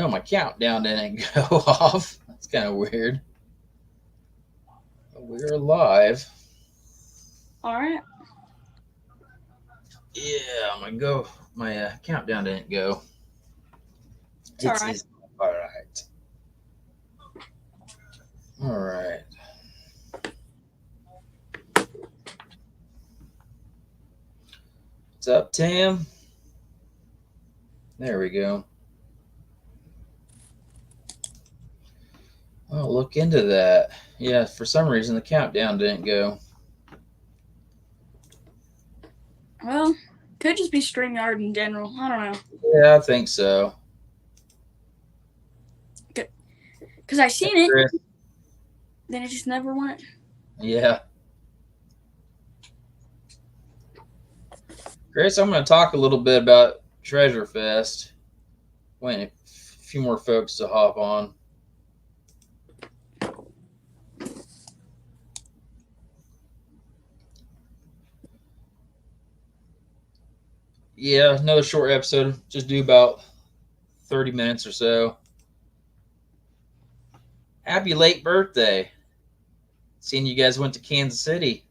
Oh, my countdown didn't go off. That's kind of weird. We're live. All right. Yeah, my countdown didn't go. It's all right. It's all right. All right. What's up, Tim? There we go. I'll look into that. Yeah, for some reason the countdown didn't go. Well, could just be StreamYard in general. I don't know. Yeah, I think so. Because I seen it, Chris? then it just never went. Yeah. Chris, I'm going to talk a little bit about Treasure Fest. Wait a few more folks to hop on. Yeah, another short episode. Just do about 30 minutes or so. Happy late birthday. Seeing you guys went to Kansas City.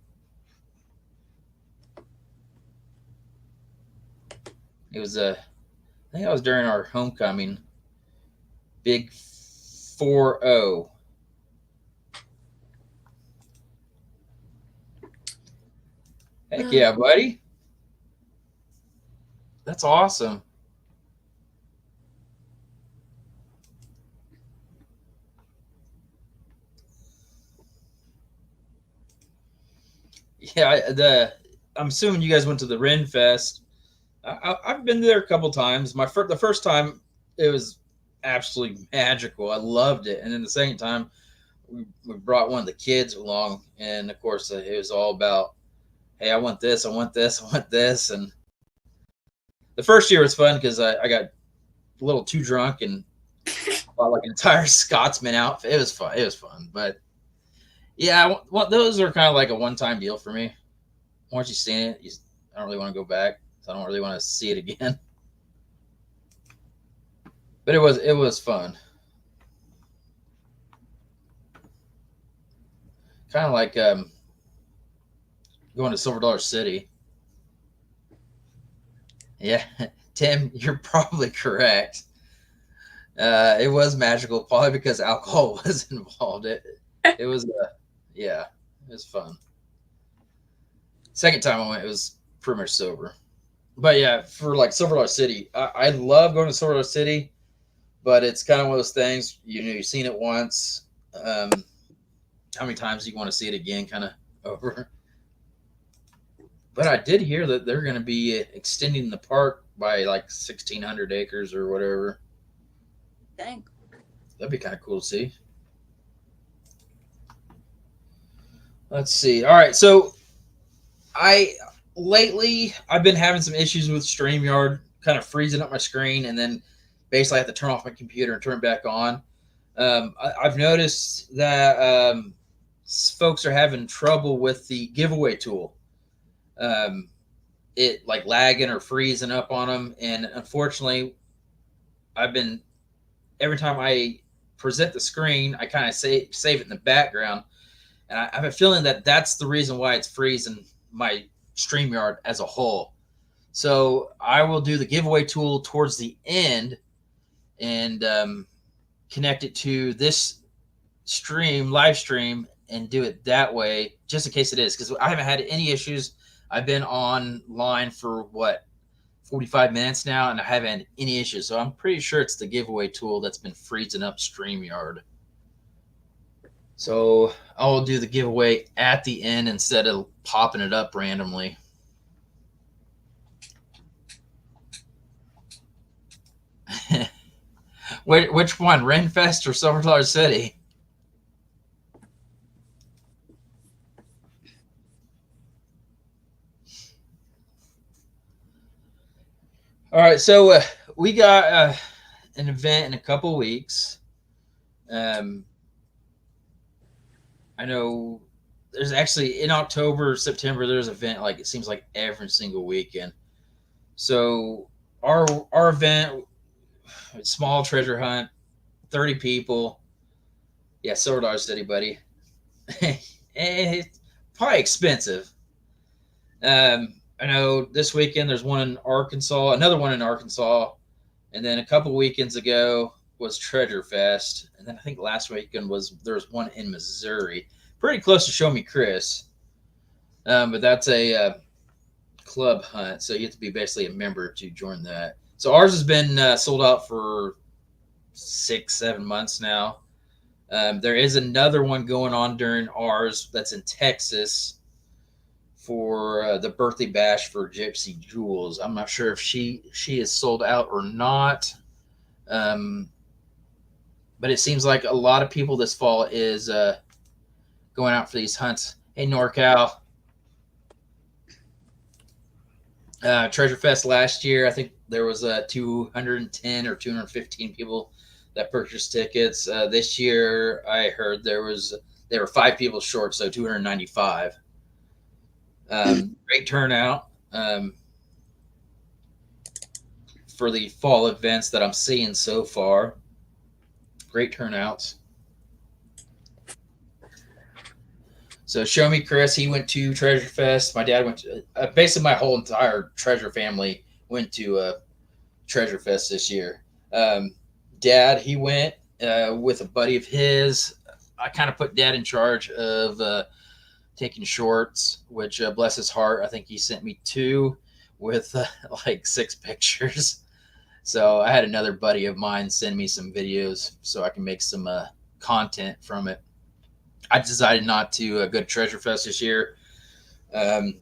It was I think that was during our homecoming. Big 4-0. Heck yeah, buddy. That's awesome. Yeah, I'm assuming you guys went to the Ren Fest. I've been there a couple times. The first time it was absolutely magical. I loved it, and then the second time we brought one of the kids along, and of course it was all about, hey, I want this, I want this, I want this, and the first year was fun because I got a little too drunk and bought like an entire Scotsman outfit. It was fun. It was fun, but yeah, those are kind of like a one-time deal for me. Once you've seen it, I don't really want to go back. So I don't really want to see it again. But it was fun. Kind of like going to Silver Dollar City. Yeah, Tim, you're probably correct. It was magical, probably because alcohol was involved. It was yeah, it was fun. Second time I went, it was pretty much sober. But yeah, for like Silver Dollar City, I love going to Silver Dollar City, but it's kind of one of those things, you've seen it once. How many times do you want to see it again? Kind of over. But I did hear that they're going to be extending the park by like 1,600 acres or whatever. Dang. That'd be kind of cool to see. Let's see. All right, so lately I've been having some issues with StreamYard, kind of freezing up my screen, and then basically I have to turn off my computer and turn it back on. I've noticed that folks are having trouble with the giveaway tool. It like lagging or freezing up on them, and unfortunately, every time I present the screen, I kind of save it in the background, and I have a feeling that that's the reason why it's freezing my StreamYard as a whole. So I will do the giveaway tool towards the end and connect it to this live stream, and do it that way, just in case it is, because I haven't had any issues. I've been online for 45 minutes now, and I haven't had any issues. So I'm pretty sure it's the giveaway tool that's been freezing up StreamYard. So I'll do the giveaway at the end instead of popping it up randomly. Which one, Renfest or Silver Dollar City? All right, so we got an event in a couple weeks. I know there's actually in October, September, there's an event, like it seems like every single weekend. So our event small treasure hunt, 30 people. Yeah, Silver Dollar City, buddy. It's probably expensive. I know this weekend there's one in Arkansas, another one in Arkansas, and then a couple weekends ago was Treasure Fest, and then I think last weekend there was one in Missouri, pretty close to Show Me Chris, but that's a club hunt, so you have to be basically a member to join that. So ours has been sold out for 6 7 months now. There is another one going on during ours that's in Texas for the birthday bash for Gypsy Jules. I'm not sure if she is sold out or not, um, but it seems like a lot of people this fall is going out for these hunts. Hey NorCal, Treasure Fest last year, I think there was 210 or 215 people that purchased tickets. This year, I heard there were 5 people short, so 295. Great turnout for the fall events that I'm seeing so far. Great turnouts. So Show Me Chris, he went to Treasure Fest. My dad went to basically my whole entire Treasure family went to Treasure Fest this year. Dad, he went with a buddy of his. I kind of put Dad in charge of taking shorts, which bless his heart, I think he sent me 2 with like 6 pictures. So I had another buddy of mine send me some videos so I can make some content from it. I decided not to go to Treasure Fest this year. Um,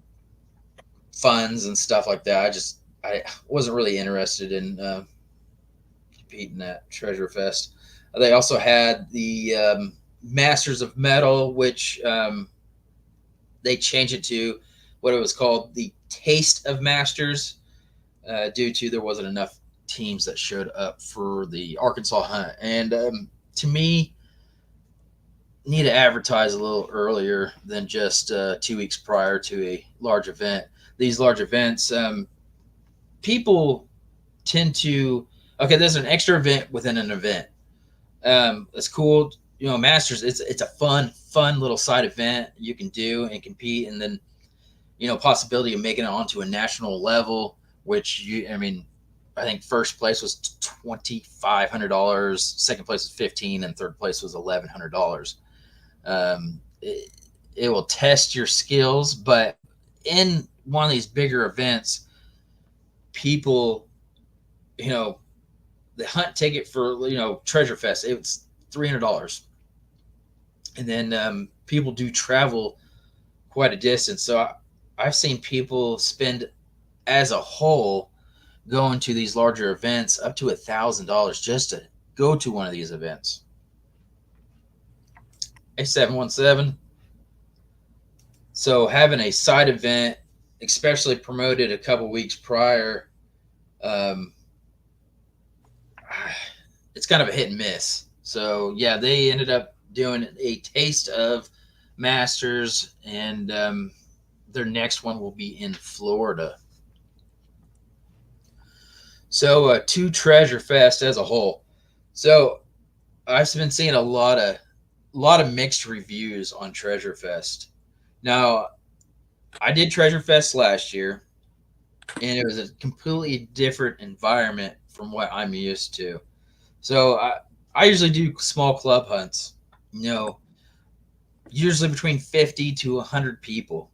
Funds and stuff like that. I wasn't really interested in competing at Treasure Fest. They also had the Masters of Metal, which they changed it to what it was called the Taste of Masters, due to there wasn't enough teams that showed up for the Arkansas hunt. And to me, need to advertise a little earlier than just 2 weeks prior to a large event. These large events, people tend to, okay, there's an extra event within an event. It's cool. Masters, it's a fun little side event you can do and compete, and then possibility of making it onto a national level, which I think first place was $2,500, second place was 15, and third place was $1,100. It will test your skills, but in one of these bigger events, people, the hunt ticket for Treasure Fest, it's $300, and then people do travel quite a distance. So I've seen people spend as a whole going to these larger events up to $1,000 just to go to one of these events. A717. So having a side event, especially promoted a couple weeks prior, um, it's kind of a hit and miss. So yeah, they ended up doing a taste of Masters, and their next one will be in Florida. So to Treasure Fest as a whole. So I've been seeing a lot of mixed reviews on Treasure Fest. Now, I did Treasure Fest last year, and it was a completely different environment from what I'm used to. So I usually do small club hunts, usually between 50 to 100 people.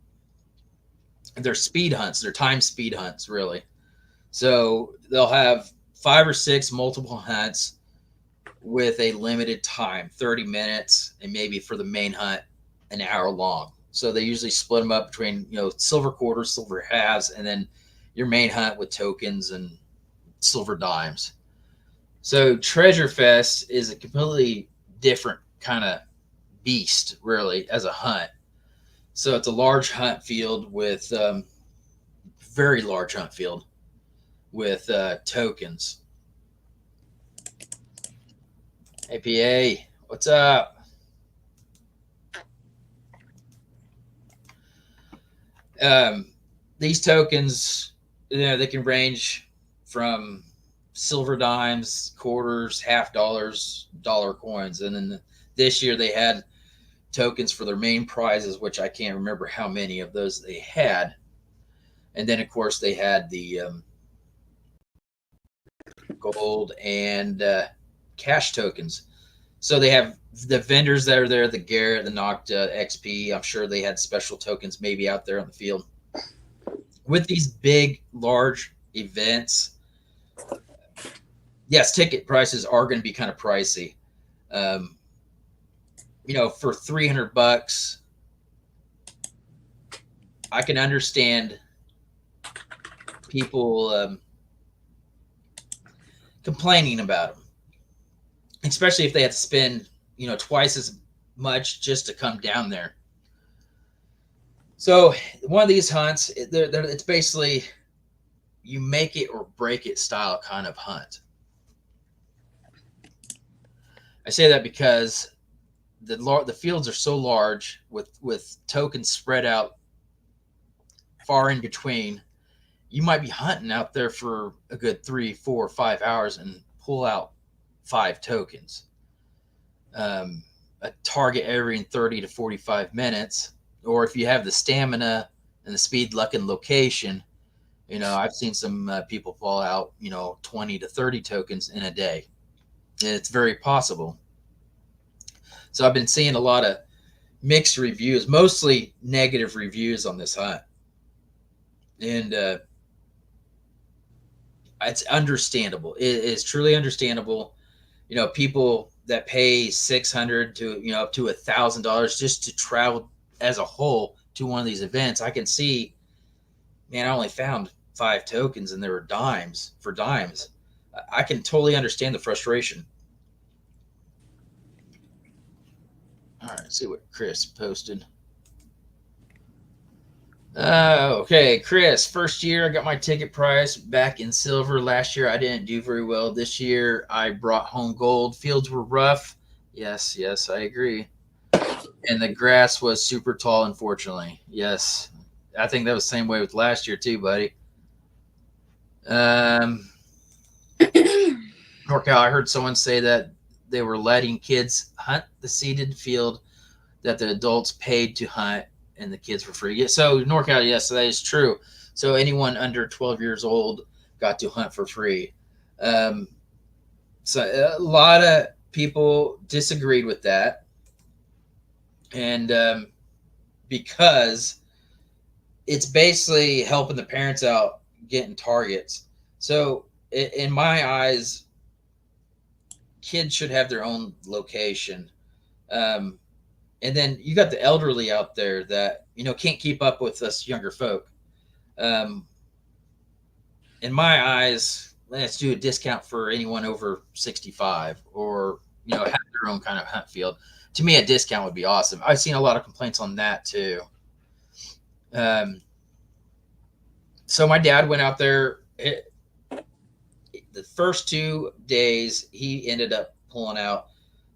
They're speed hunts, they're time speed hunts, really. So they'll have 5 or 6 multiple hunts with a limited time, 30 minutes, and maybe for the main hunt, an hour long. So they usually split them up between, silver quarters, silver halves, and then your main hunt with tokens and silver dimes. So Treasure Fest is a completely different kind of beast, really, as a hunt. So it's a large hunt field with very large hunt field with tokens. APA, what's up? These tokens, they can range from silver dimes, quarters, half dollars, dollar coins. And then this year they had tokens for their main prizes, which I can't remember how many of those they had. And then, of course, they had the gold and cash tokens. So they have the vendors that are there, the Garrett, the Nocta, XP. I'm sure they had special tokens maybe out there on the field. With these big, large events, yes, ticket prices are going to be kind of pricey. Um, for $300, I can understand people complaining about them, especially if they have to spend twice as much just to come down there. So one of these hunts, it's basically you make it or break it style kind of hunt. I say that because the fields are so large with tokens spread out far in between. You might be hunting out there for a good 3, 4, 5 hours and pull out 5 tokens. A target every 30 to 45 minutes. Or if you have the stamina and the speed, luck, and location, I've seen some people pull out, 20 to 30 tokens in a day. And it's very possible. So I've been seeing a lot of mixed reviews, mostly negative reviews on this hunt. And it's understandable. It is truly understandable. People that pay $600 to up to $1,000 just to travel as a whole to one of these events. I can see, man, I only found 5 tokens and there were dimes for dimes. I can totally understand the frustration. All right, let's see what Chris posted. Okay, Chris, first year I got my ticket price back in silver. Last year I didn't do very well. This year I brought home gold. Fields were rough. Yes, I agree. And the grass was super tall, unfortunately. Yes, I think that was the same way with last year too, buddy. NorCal, I heard someone say that they were letting kids hunt the seeded field that the adults paid to hunt and the kids for free. Yeah, so NorCal, yes, that is true. So anyone under 12 years old got to hunt for free. So a lot of people disagreed with that, and because it's basically helping the parents out getting targets. So in my eyes, kids should have their own location. Um, and then you got the elderly out there that can't keep up with us younger folk. Um, in my eyes, let's do a discount for anyone over 65, or have their own kind of hunt field. To me, a discount would be awesome. I've seen a lot of complaints on that too. So my dad went out there. The first 2 days, he ended up pulling out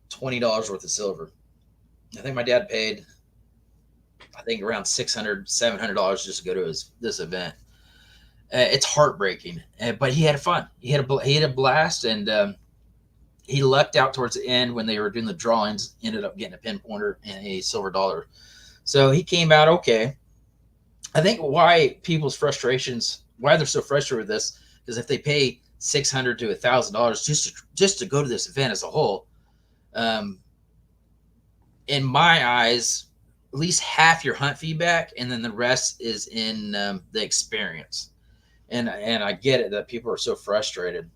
$20 worth of silver. I think my dad paid, I think, around $600, $700 just to go to this event. It's heartbreaking, but he had fun. He had a blast, and he lucked out towards the end when they were doing the drawings. Ended up getting a pinpointer and a silver dollar, so he came out okay. I think why they're so frustrated with this, is if they pay $600 to $1,000 just to go to this event as a whole. In my eyes, at least half your hunt feedback, and then the rest is in the experience. And I get it that people are so frustrated.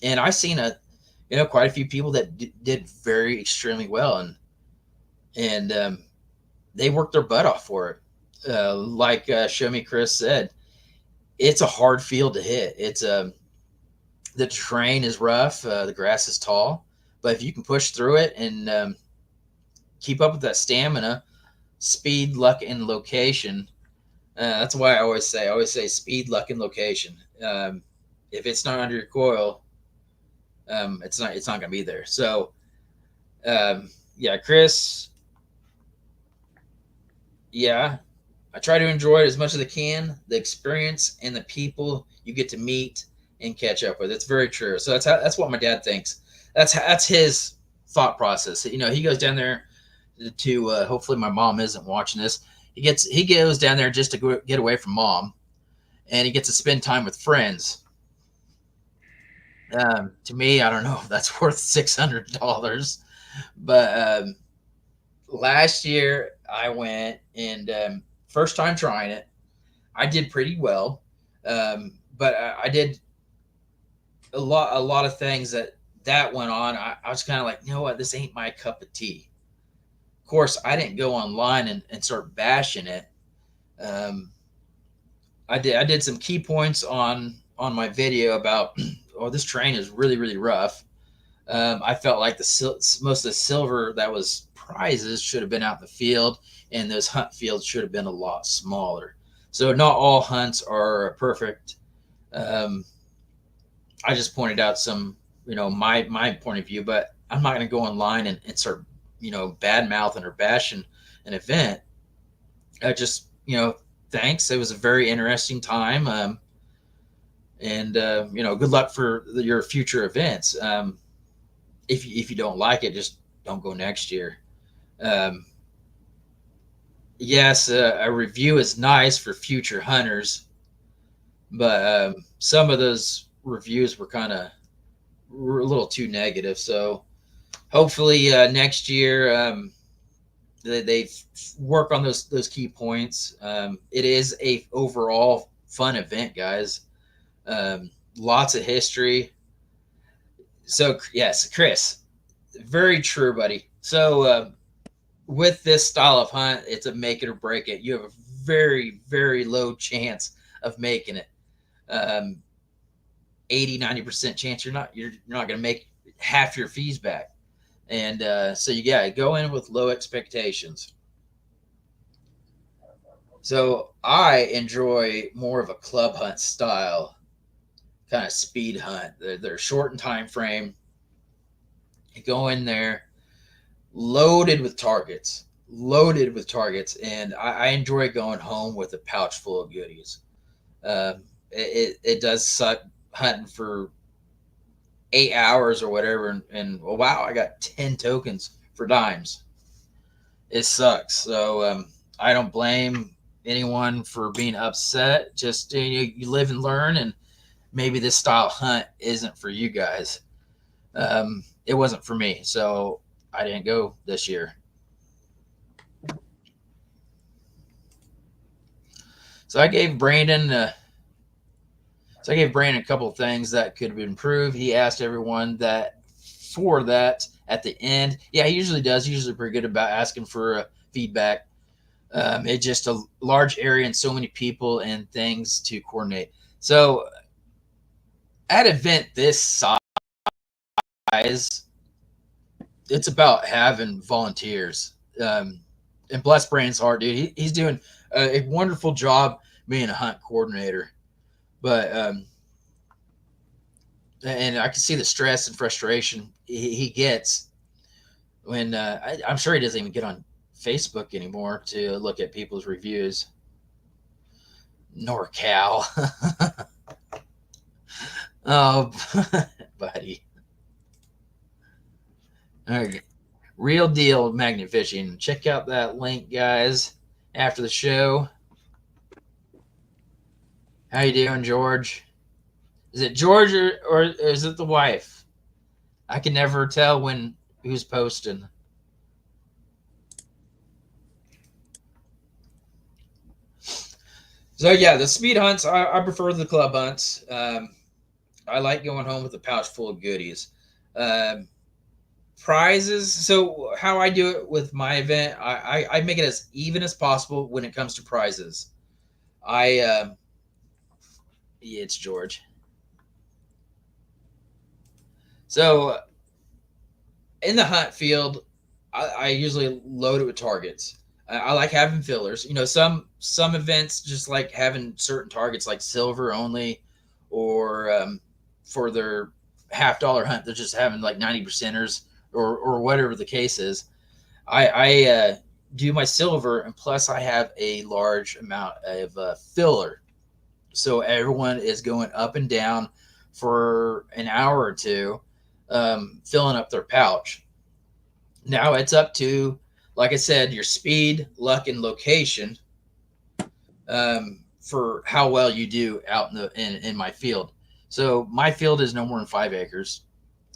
And I've seen quite a few people that did very extremely well, and they worked their butt off for it. Like Show Me Chris said, it's a hard field to hit. It's the terrain is rough, the grass is tall, but if you can push through it and keep up with that stamina, speed, luck, and location. That's why I always say speed, luck, and location. If it's not under your coil, it's not going to be there. So, yeah, Chris. Yeah, I try to enjoy it as much as I can. The experience and the people you get to meet and catch up with. It's very true. So that's what my dad thinks. That's his thought process. You know, he goes down there to hopefully my mom isn't watching this. He goes down there just to get away from mom, and he gets to spend time with friends. To me, I don't know if that's worth $600, but last year I went and first time trying it, I did pretty well, but I did a lot of things that went on. I was kind of like, you know what, this ain't my cup of tea. Of course, I didn't go online and start bashing it. Um, I did some key points on my video about oh, this train is really rough. I felt like most of the silver that was prizes should have been out in the field, and those hunt fields should have been a lot smaller. So not all hunts are perfect. Um, I just pointed out some, my point of view, but I'm not going to go online and start, bad mouthing or bashing an event. I just, thanks. It was a very interesting time. And good luck for your future events. If you don't like it, just don't go next year. Um, yes, a review is nice for future hunters, but some of those reviews were a little too negative. So hopefully next year they work on those key points. It is a overall fun event, guys. Lots of history. So yes, Chris, very true, buddy. So with this style of hunt, it's a make it or break it. You have a very low chance of making it. Um, 80-90% chance you're not going to make half your fees back. And so you got to go in with low expectations. So I enjoy more of a club hunt style, kind of speed hunt. They're short in time frame. You go in there loaded with targets, and I enjoy going home with a pouch full of goodies. It does suck hunting for 8 hours or whatever, and well, wow, I got 10 tokens for dimes. It sucks. So I don't blame anyone for being upset. Just you live and learn, and maybe this style hunt isn't for you guys. It wasn't for me, so I didn't go this year. So I gave Brandon. So I gave Brandon a couple of things that could be improved. He asked everyone that for that at the end. Yeah, he usually does. He's usually pretty good about asking for feedback. It's just a large area and so many people and things to coordinate. So at an event this size, it's about having volunteers. And bless Brandon's heart, dude. He's doing a wonderful job being a hunt coordinator. But and I can see the stress and frustration he gets when I'm sure he doesn't even get on Facebook anymore to look at people's reviews. NorCal. Oh, buddy. All right. Real deal magnet fishing. Check out that link, guys, after the show. How you doing, George? Is it George or is it the wife? I can never tell when who's posting. So yeah, the speed hunts. I prefer the club hunts. I like going home with a pouch full of goodies. Um, Prizes. So how I do it with my event, I make it as even as possible when it comes to prizes. I Yeah, it's George. So in the hunt field, I usually load it with targets. I like having fillers. Some events just like having certain targets, like silver only, or for their $50 hunt, they're just having like 90%ers or whatever the case is. I do my silver, and plus I have a large amount of filler, so everyone is going up and down for an hour or two, filling up their pouch. Now it's up to, like I said, your speed, luck, and location, for how well you do out in my field. So my field is no more than 5 acres.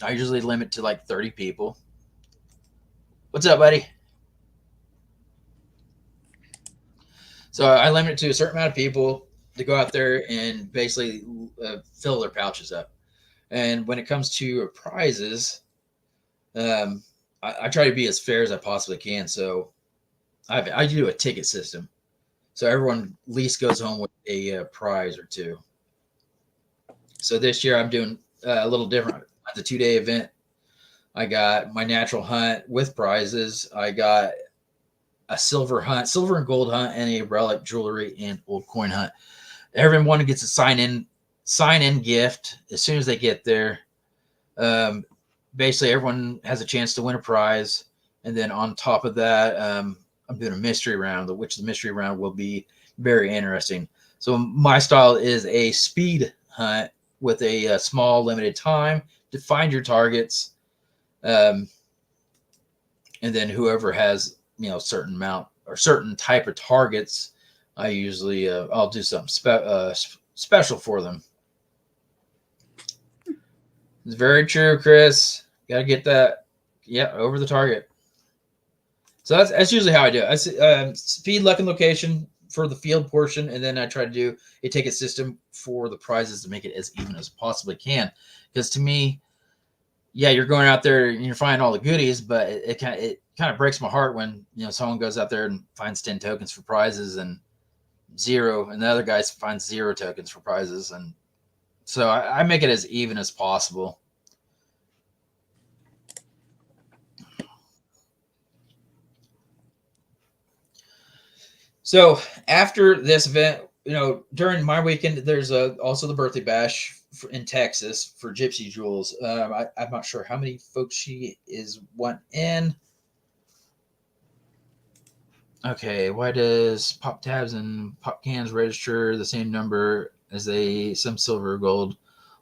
I usually limit to like 30 people. What's up, buddy? So I limit it to a certain amount of people to go out there and basically fill their pouches up. And when it comes to prizes, I try to be as fair as I possibly can. So I do a ticket system. So everyone at least goes home with a prize or two. So this year I'm doing a little different. It's a 2-day event. I got my natural hunt with prizes. I got a silver hunt, silver and gold hunt, and a relic jewelry and old coin hunt. Everyone gets a sign in gift as soon as they get there. Basically, everyone has a chance to win a prize, and then on top of that, I'm doing a mystery round, which the mystery round will be very interesting. So my style is a speed hunt with a small limited time to find your targets, and then whoever has certain amount or certain type of targets, I usually I'll do something special for them. It's very true, Chris. Gotta get that, yeah, over the target. So that's usually how I do it. I speed, luck, and location for the field portion, and then I try to do a ticket system for the prizes to make it as even as possibly can. Because to me, yeah, you're going out there and you're finding all the goodies, but it kind of breaks my heart when someone goes out there and finds 10 tokens for prizes and zero, and the other guy finds 0 tokens for prizes, and so I make it as even as possible. So after this event, during my weekend, there's also the birthday bash in Texas for Gypsy Jules. I'm not sure how many folks she is wanting in. Okay, why does pop tabs and pop cans register the same number as some silver or gold?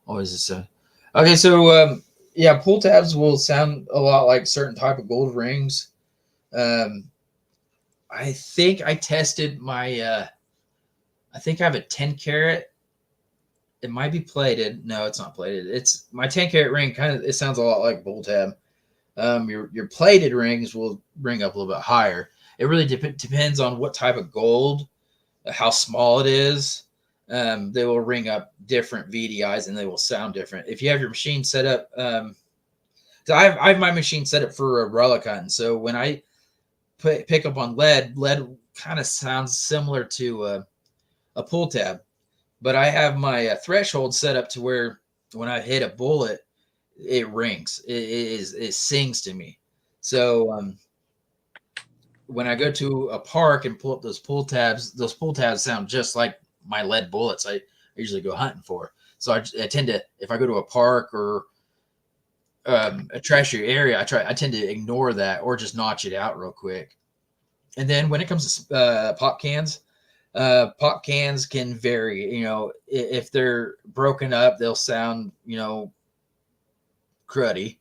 Always the same. Okay, so yeah, pull tabs will sound a lot like certain type of gold rings. I think I tested my. I think I have a 10 carat. It might be plated. No, it's not plated. It's my 10 carat ring. Kind of, it sounds a lot like bull tab. Your plated rings will bring up a little bit higher. It really depends on what type of gold, how small it is. They will ring up different VDIs and they will sound different. If you have your machine set up, so I have my machine set up for a relic hunt. So when I pick up on lead kind of sounds similar to a pull tab, but I have my threshold set up to where when I hit a bullet, it rings. It sings to me. So when I go to a park and pull up those pull tabs sound just like my lead bullets I usually go hunting for. So I tend to, if I go to a park or a trashy area, I tend to ignore that or just notch it out real quick. And then when it comes to pop cans can vary. If they're broken up, they'll sound cruddy.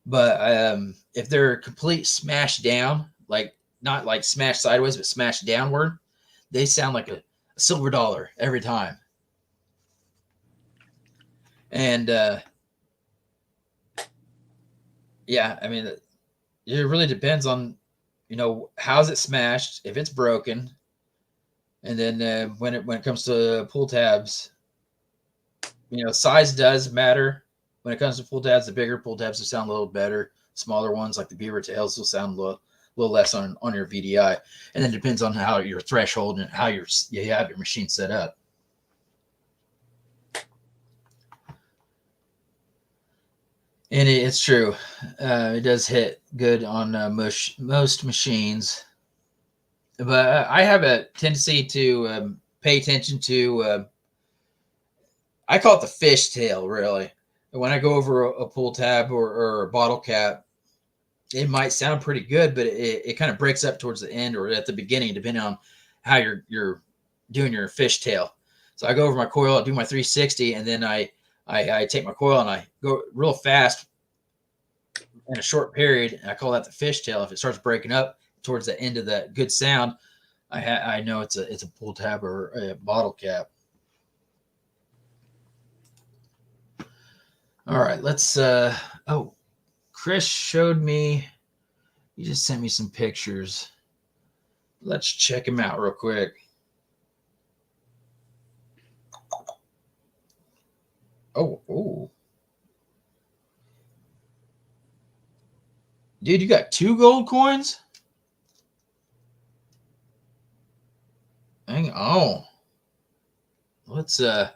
But if they're complete smashed down, like not like smashed sideways, but smashed downward, they sound like a silver dollar every time. And yeah, I mean, it really depends on how's it smashed, if it's broken, and then when it comes to pull tabs, size does matter. When it comes to pull tabs, the bigger pull tabs will sound a little better. Smaller ones like the beaver tails will sound a little less on your VDI, and then it depends on how your threshold and how you have your machine set up. And it's true. It does hit good on most machines. But I have a tendency to pay attention to, I call it the fish tail, really. When I go over a pull tab or a bottle cap, it might sound pretty good, but it kind of breaks up towards the end or at the beginning, depending on how you're doing your fish tail. So I go over my coil, I do my 360, and then I I take my coil and I go real fast in a short period, and I call that the fishtail. If it starts breaking up towards the end of that good sound, I know it's a pull tab or a bottle cap. All right, let's. Oh, Chris showed me. He just sent me some pictures. Let's check him out real quick. Oh. Dude, you got 2 gold coins? Hang on. Let's oh,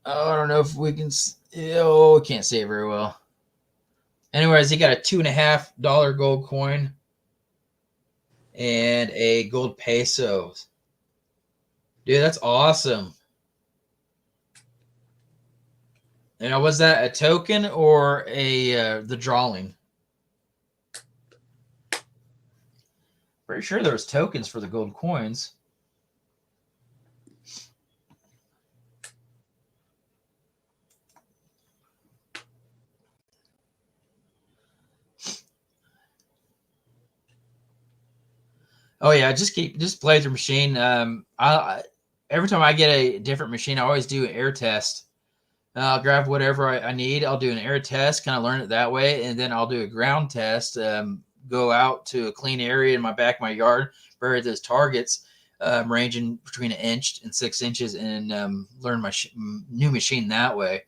I don't know if we can. Oh, I can't see it very well. Anyways, he got a $2.50 gold coin and a gold peso. Dude, that's awesome. You know, was that a token or a the drawing? Pretty sure there was tokens for the gold coins. Oh yeah, just play with your machine. I every time I get a different machine, I always do an air test. I'll grab whatever I need. I'll do an air test, kind of learn it that way, and then I'll do a ground test. Go out to a clean area in my back of my yard, bury those targets, ranging between 1 inch and 6 inches, and learn my new machine that way.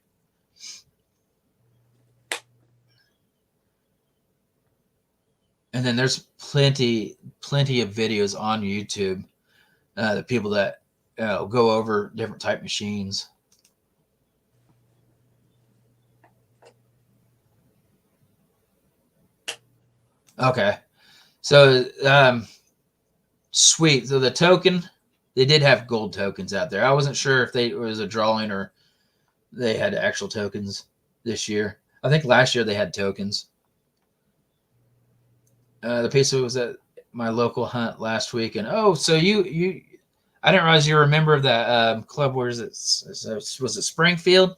And then there's plenty of videos on YouTube, the people that go over different type machines. Okay, so sweet. So the token, they did have gold tokens out there. I wasn't sure if it was a drawing or they had actual tokens this year. I think last year they had tokens. The peso was at my local hunt last week, and oh, so you, I didn't realize you were a member of that club. Where is it? Was it Springfield?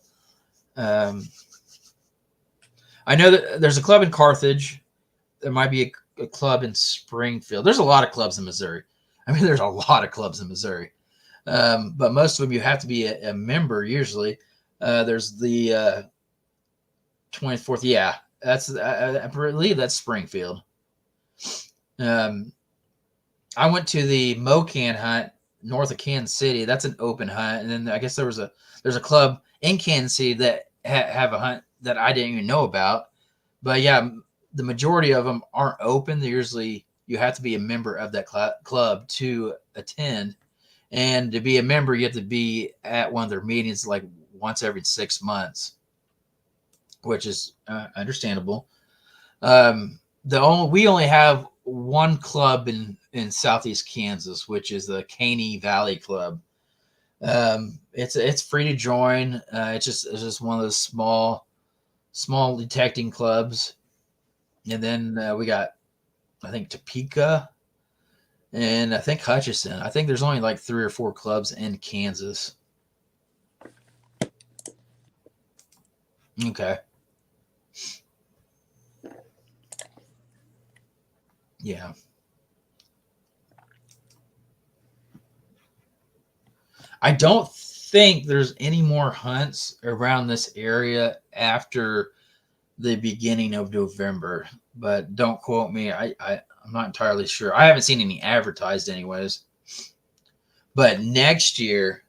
I know that there's a club in Carthage. There might be a club in Springfield. There's a lot of clubs in Missouri. I mean, there's a lot of clubs in Missouri, but most of them you have to be a member usually. There's the 24th. Yeah, I believe that's Springfield. I went to the Mocan hunt north of Kansas City. That's an open hunt, and then I guess there's a club in Kansas City that have a hunt that I didn't even know about. But yeah, the majority of them aren't open. They're usually you have to be a member of that club to attend, and to be a member, you have to be at one of their meetings like once every 6 months, which is understandable. We only have one club in Southeast Kansas, which is the Caney Valley Club. It's free to join. It's just one of those small detecting clubs. And then we got, I think, Topeka and I think Hutchinson. I think there's only like 3 or 4 clubs in Kansas. Okay. Yeah. I don't think there's any more hunts around this area after the beginning of November, but don't quote me. I'm not entirely sure. I haven't seen any advertised anyways. But next year,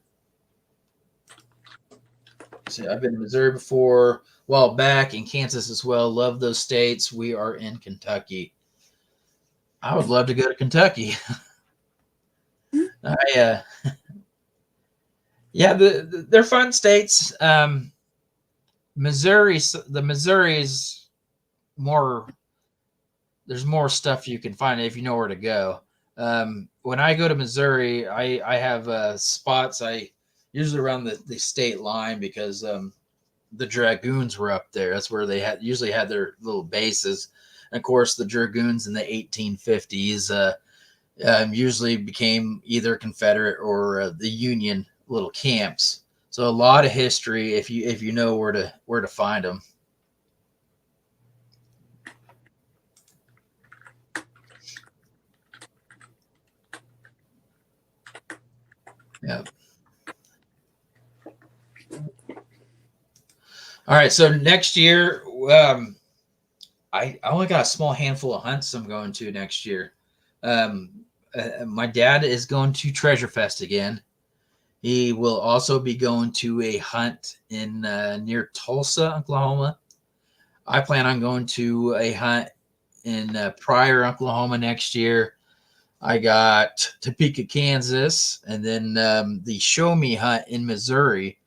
see, I've been in Missouri before, a while back, in Kansas as well. Love those states. We are in Kentucky. I would love to go to Kentucky. Yeah, they're fun states. Missouri's more. There's more stuff you can find if you know where to go. When I go to Missouri, I have spots I usually around the state line because the Dragoons were up there. That's where they usually had their little bases. And of course, the Dragoons in the 1850s usually became either Confederate or the Union little camps. So a lot of history if you know where to find them. Yeah. All right. So next year, I only got a small handful of hunts I'm going to next year. Um, my dad is going to Treasure Fest again. He will also be going to a hunt in near Tulsa, Oklahoma. I plan on going to a hunt in Pryor, Oklahoma next year. I got Topeka, Kansas, and then the Show Me Hunt in Missouri.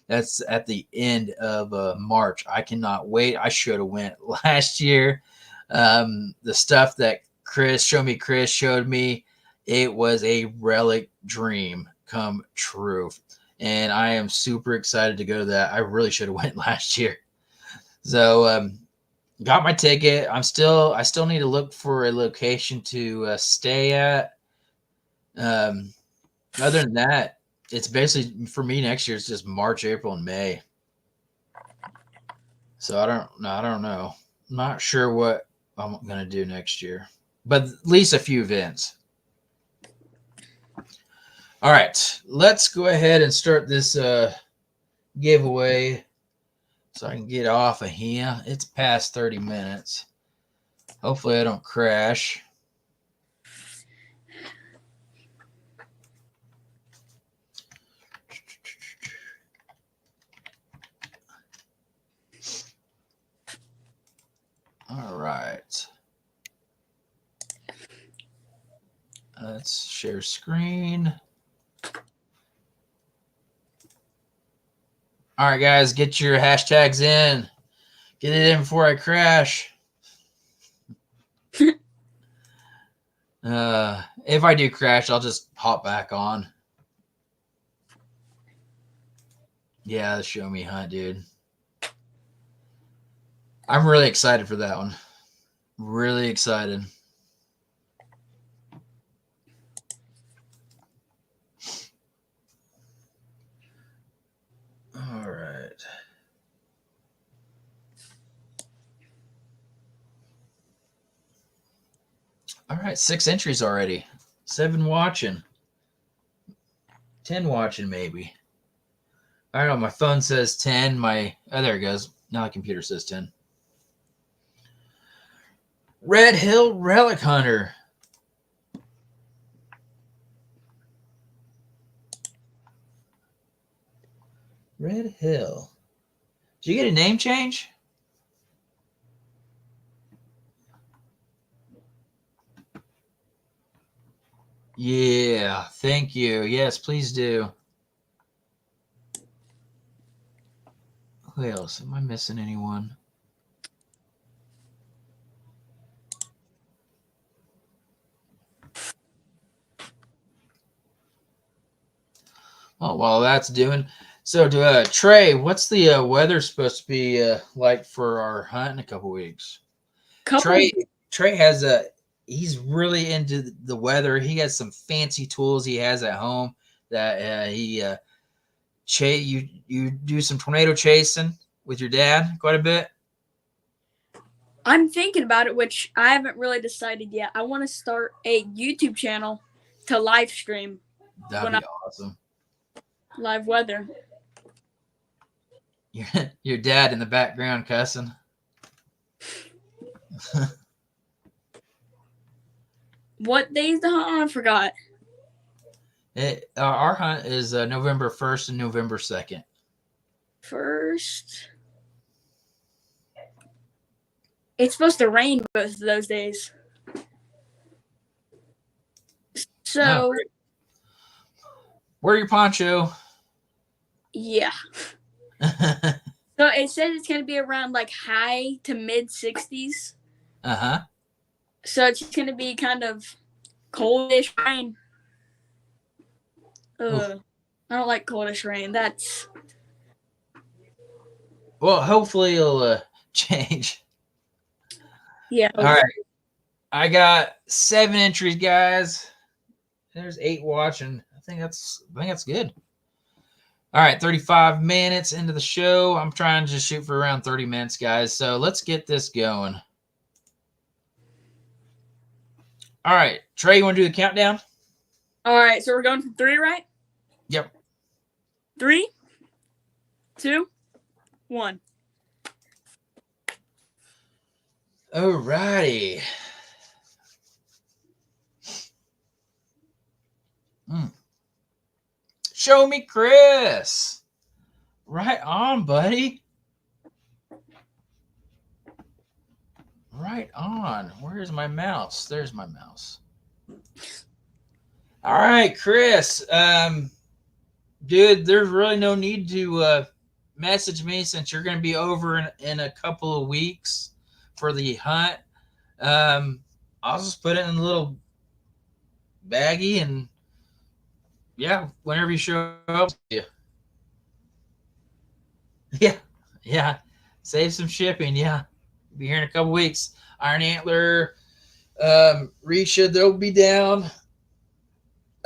That's at the end of March. I cannot wait. I should have went last year. The stuff that Chris showed me, it was a relic dream come true. And I am super excited to go to that. I really should have went last year. So got my ticket. I still need to look for a location to stay at. Um, Other than that, it's basically for me next year. It's just March, April, and May. So I don't know. I'm not sure what I'm gonna do next year, but at least a few events. All right, let's go ahead and start this giveaway so I can get off of here. It's past 30 minutes. Hopefully, I don't crash. All right. Let's share screen. All right, guys, get your hashtags in. Get it in before I crash. If I do crash, I'll just hop back on. Yeah, the Show Me Hunt, dude. I'm really excited for that one. Really excited. All right. All right, 6 entries already. 7 watching. 10 watching, maybe. I don't know. My phone says 10. There it goes. Now the computer says 10. Red Hill Relic Hunter. Red Hill. Did you get a name change? Yeah, thank you. Yes, please do. Who else? Am I missing anyone? Oh, while that's doing. So, Trey, what's the weather supposed to be like for our hunt in a couple weeks? Couple. Trey has a. He's really into the weather. He has some fancy tools he has at home that he you do some tornado chasing with your dad quite a bit. I'm thinking about it, which I haven't really decided yet. I want to start a YouTube channel to live stream That'd be awesome. Live weather. Your dad in the background cussing. What day's the hunt? I forgot. Our hunt is November 1st and November 2nd. First. It's supposed to rain both of those days. So. Wear your poncho. Yeah. So it says it's going to be around like high to mid 60s. Uh-huh. So it's going to be kind of coldish rain. I don't like coldish rain. That's. Well, hopefully it'll change. Yeah. All right. I got 7 entries, guys. There's 8 watching. I think that's good. All right, 35 minutes into the show. I'm trying to just shoot for around 30 minutes, guys. So let's get this going. All right, Trey, you want to do the countdown? All right, so we're going from 3, right? Yep. 3, 2, 1. All righty. Show me Chris. Right on, buddy. Right on. Where's my mouse? There's my mouse. All right, Chris. Dude, there's really no need to message me since you're going to be over in a couple of weeks for the hunt. I'll just put it in a little baggie and yeah, whenever you show up, yeah, yeah, yeah. Save some shipping. Yeah, be here in a couple weeks. Iron Antler, Risha, they'll be down.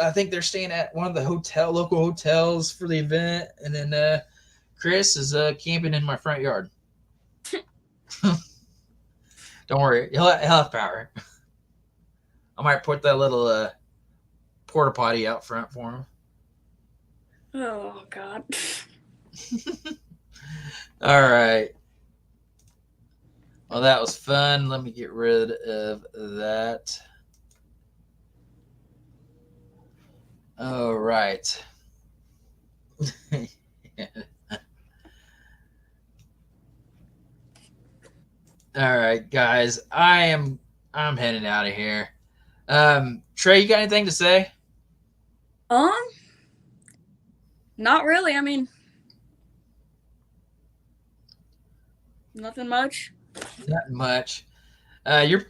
I think they're staying at one of the local hotels for the event, and then Chris is camping in my front yard. Don't worry, he'll have power. I might put that little porta potty out front for him. Oh, God. All right. Well, that was fun. Let me get rid of that. All right. All right, guys. I'm heading out of here. Trey, you got anything to say? Um, Not really. I mean, nothing much. Not much. You're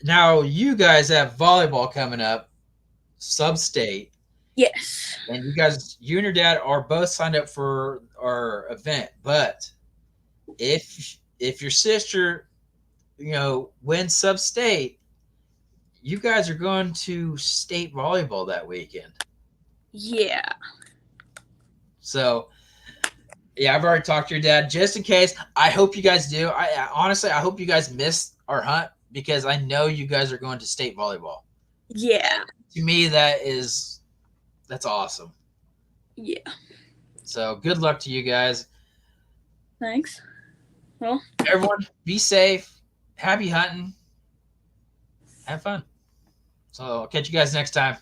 now you guys have volleyball coming up, sub-state, Yes. and you and your dad are both signed up for our event. But if your sister, wins sub-state, you guys are going to state volleyball that weekend. Yeah. So yeah, I've already talked to your dad. Just in case, I hope you guys do. Honestly, I hope you guys miss our hunt because I know you guys are going to state volleyball. Yeah. To me, that's awesome. Yeah. So good luck to you guys. Thanks. Well, Everyone, be safe. Happy hunting. Have fun. So I'll catch you guys next time.